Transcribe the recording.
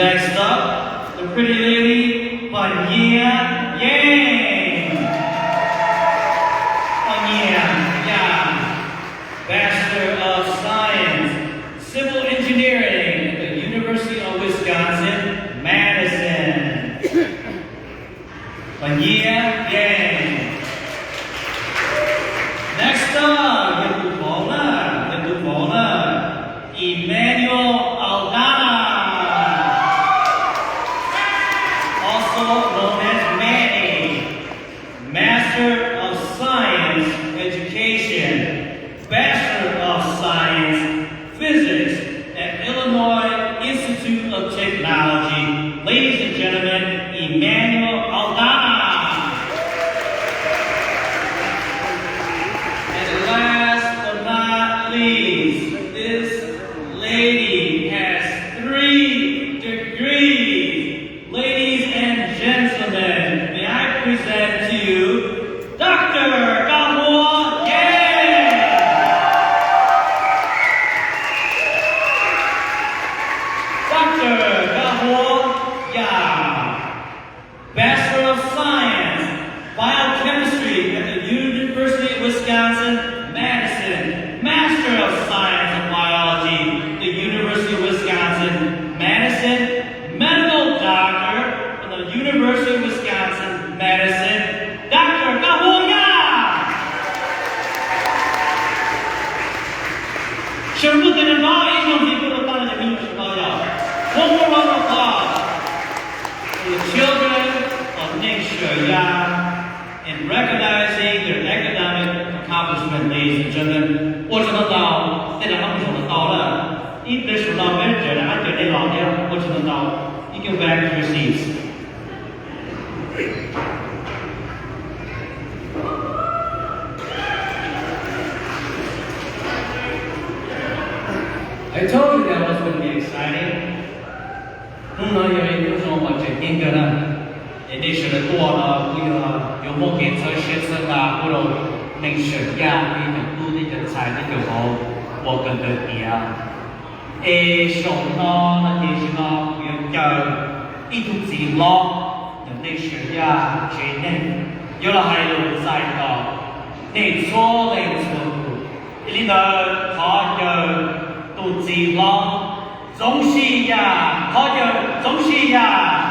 Next up, the pretty lady, Panya Yang. Panya Yang, Bachelor of Science, Civil Engineering at the University of Wisconsin, Madison. Panya Yang. Next up, Emmanuel Aldana, also known as Manny, Master of Science Education, Bachelor of Science Physics at Illinois Institute of Technology. Ladies and gentlemen, Emmanuel Aldana. And last but not least, this lady has 3 degrees. Ladies and gentlemen, may I present to you Dr. kawm. Dr. kawm, Bachelor of Science, Biochemistry at the University of Wisconsin, Madison, Master of Science in Biology, the University of Wisconsin, Madison, Medical Doctor from the University of Wisconsin, Madison, Dr. kawm. One more round of applause for the children of Nick Shaya in recognizing their academic accomplishment, ladies and gentlemen. 我只能到这两个不同的到了，一直数到没人觉得俺觉得老的，我只能到。You go back to your seats. I told you that was going to be exciting. 有时候我决定的呢，人家学的多了，不要有没给这学生啊，不如能学呀，你就多的人才你就好，我跟着你啊。上咯，那就是咯，要教一肚子咯，人家学呀，学呢，有了还有在的，你错了错误，你的他有肚子咯。总是呀，好像总是呀。